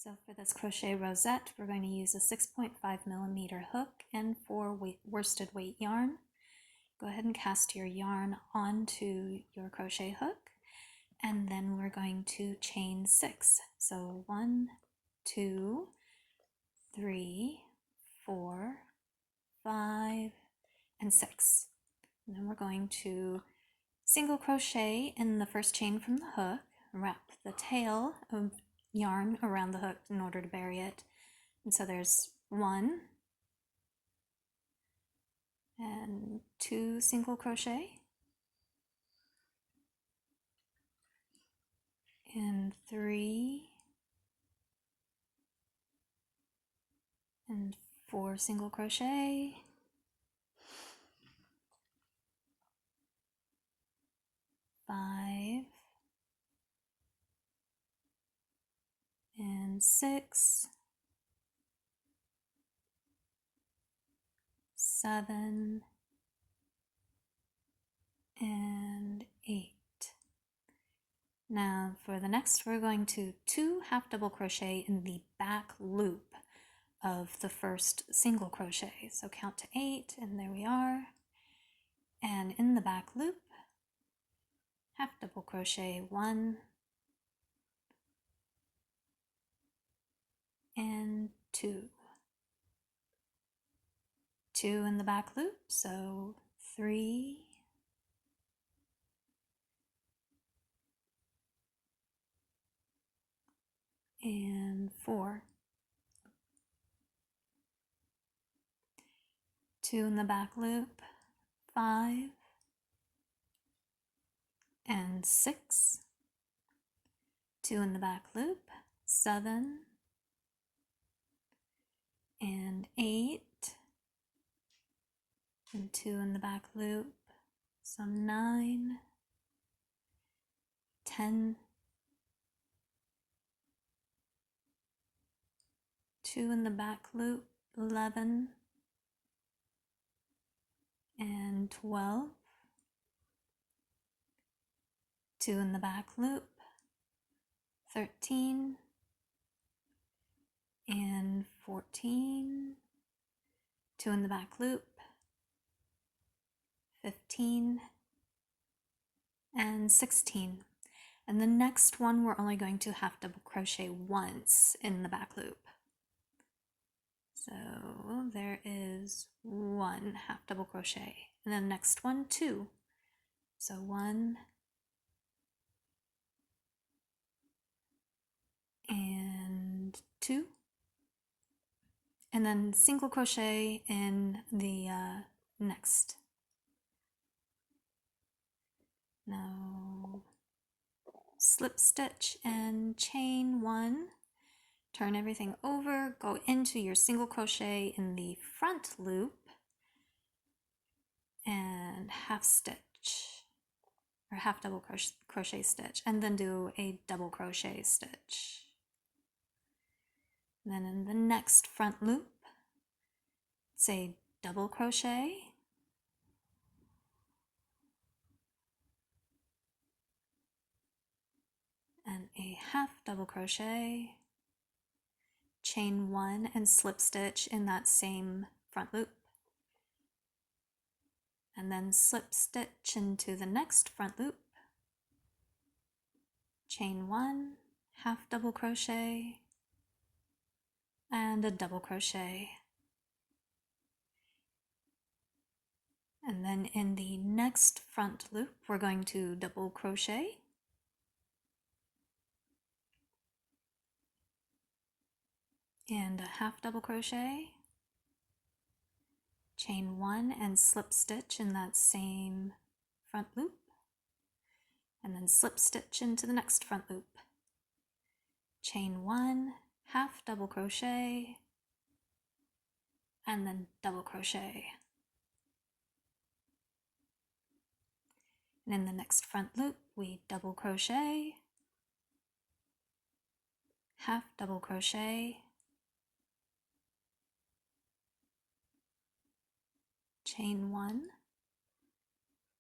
So for this crochet rosette, we're going to use a 6.5mm hook and 4 worsted weight yarn. Go ahead and cast your yarn onto your crochet hook, and then we're going to chain 6. So 1, 2, 3, 4, 5, and 6. And then we're going to single crochet in the first chain from the hook, wrap the tail of yarn around the hook in order to bury it. And so there's 1 and 2 single crochet and 3 and 4 single crochet, 5 and 6, 7 and 8. Now for the next, we're going to 2 half double crochet in the back loop of the first single crochet. So count to 8, and there we are. And in the back loop, half double crochet 1 and 2. 2 in the back loop, so 3 and 4. 2 in the back loop, 5 and 6. 2 in the back loop, 7 and 8. And 2 in the back loop, so 9, 10, 2 in the back loop, 11 and 12, 2 in the back loop, 13 and 14, 2 in the back loop, 15 and 16. And the next one we're only going to half double crochet once in the back loop. So there is 1 half double crochet, and then the next one 2. So 1 and 2, and then single crochet in the next. Now slip stitch and chain 1, turn everything over, go into your single crochet in the front loop and half stitch or half double crochet stitch, and then do a double crochet stitch. And then in the next front loop, say double crochet, and a half double crochet, chain 1 and slip stitch in that same front loop, and then slip stitch into the next front loop, chain 1, half double crochet, and a double crochet. And then in the next front loop, we're going to double crochet, and a half double crochet, chain 1 and slip stitch in that same front loop, and then slip stitch into the next front loop, chain 1, half double crochet, and then double crochet. And in the next front loop, we double crochet, half double crochet, chain 1,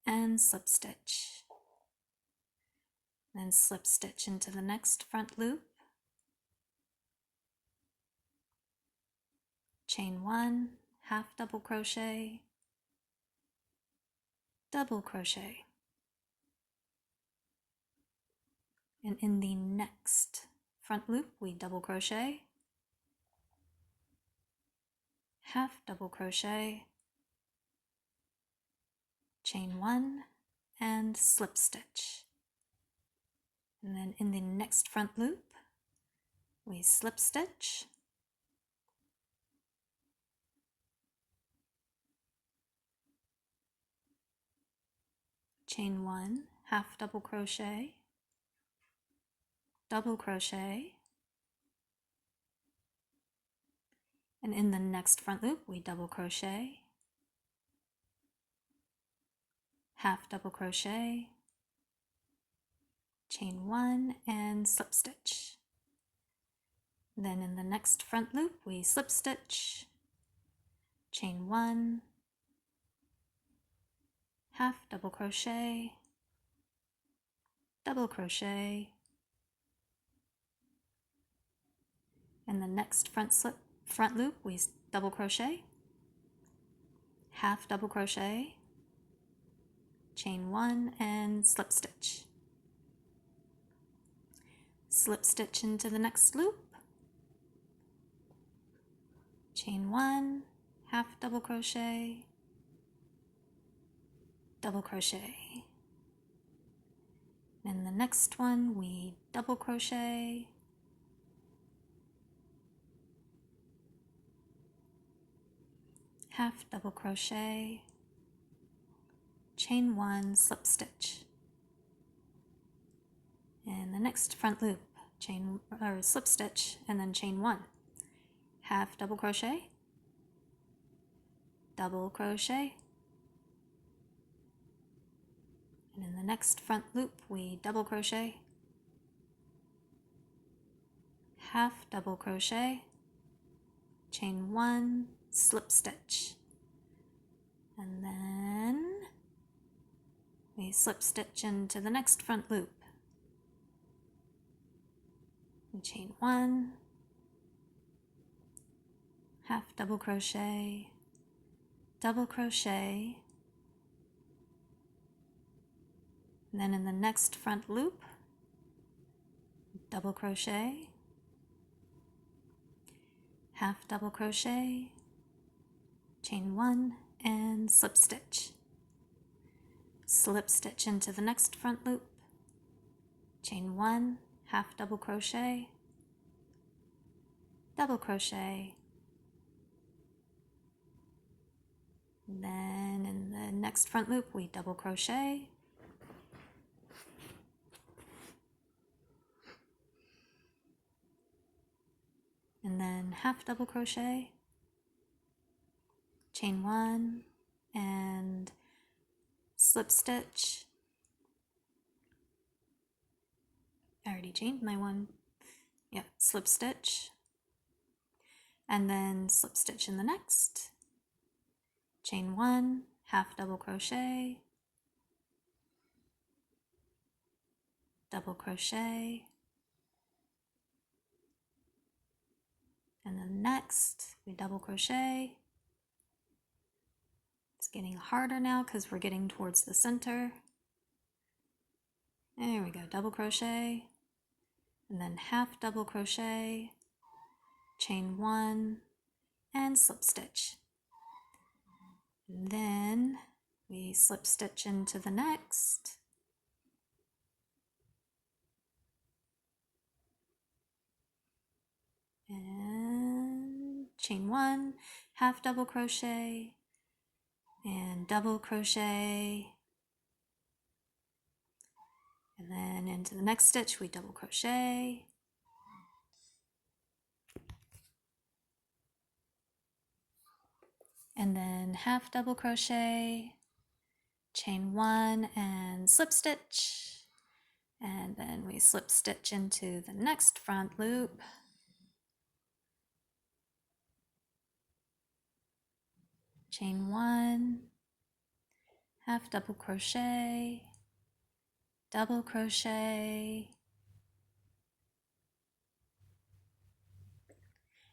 and slip stitch. Then slip stitch into the next front loop, chain 1, half double crochet, double crochet, and in the next front loop we double crochet, half double crochet, chain 1, and slip stitch. And then in the next front loop we slip stitch, chain 1, half double crochet, double crochet, and in the next front loop we double crochet, half double crochet, chain 1, and slip stitch. Then in the next front loop we slip stitch, chain 1, half double crochet, double crochet, and the next front loop we double crochet, half double crochet, chain 1, and slip stitch. Slip stitch into the next loop, chain 1, half double crochet, double crochet. In the next one we double crochet, half double crochet, chain 1, slip stitch. In the next front loop, chain or slip stitch, and then chain 1, half double crochet, double crochet, and in the next front loop we double crochet, half double crochet, chain 1, slip stitch, and then we slip stitch into the next front loop. We chain 1, half double crochet, double crochet, and then in the next front loop, double crochet, half double crochet, chain 1, and slip stitch. Slip stitch into the next front loop, chain 1, half double crochet, double crochet, then in the next front loop we double crochet, and then half double crochet, chain 1, and slip stitch. I already chained my one. Yeah, slip stitch, and then slip stitch in the next, chain 1, half double crochet, double crochet, and then next we double crochet. It's getting harder now because we're getting towards the center. There we go, double crochet, and then half double crochet, chain 1, and slip stitch. And then we slip stitch into the next, and chain 1, half double crochet, and double crochet, and then into the next stitch we double crochet, and then half double crochet, chain 1, and slip stitch, and then we slip stitch into the next front loop, chain 1, half double crochet, double crochet,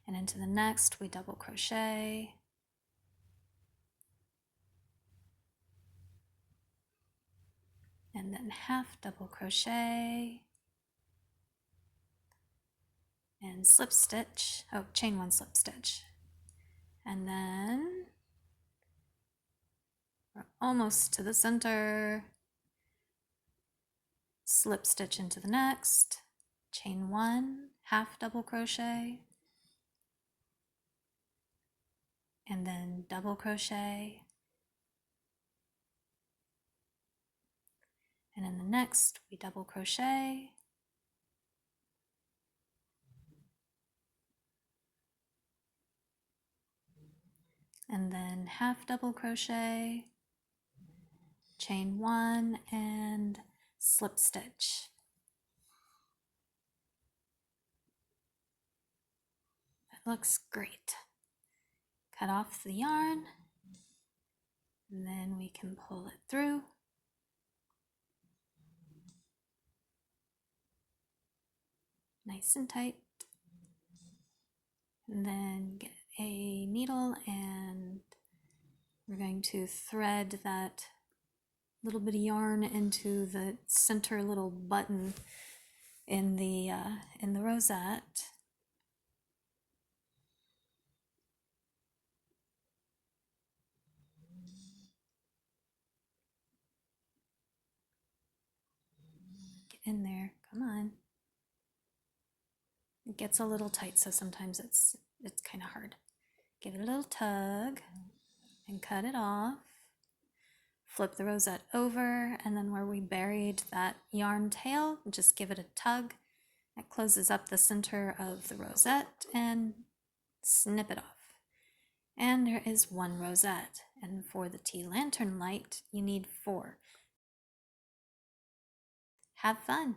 And into the next, we double crochet. And then half double crochet. And slip stitch, oh, chain one slip stitch. And then we're almost to the center. Slip stitch into the next, chain one, half double crochet, and then double crochet. And in the next, we double crochet, and then half double crochet, chain one, and slip stitch. That looks great. Cut off the yarn, and then we can pull it through. Nice and tight. And then get a needle, and we're going to thread that little bit of yarn into the center little button in the rosette. Get in there, come on. It gets a little tight, so sometimes it's kind of hard. Give it a little tug and cut it off. Flip the rosette over, and then where we buried that yarn tail, just give it a tug. That closes up the center of the rosette, and snip it off. And there is one rosette, and for the tea lantern light, you need 4. Have fun!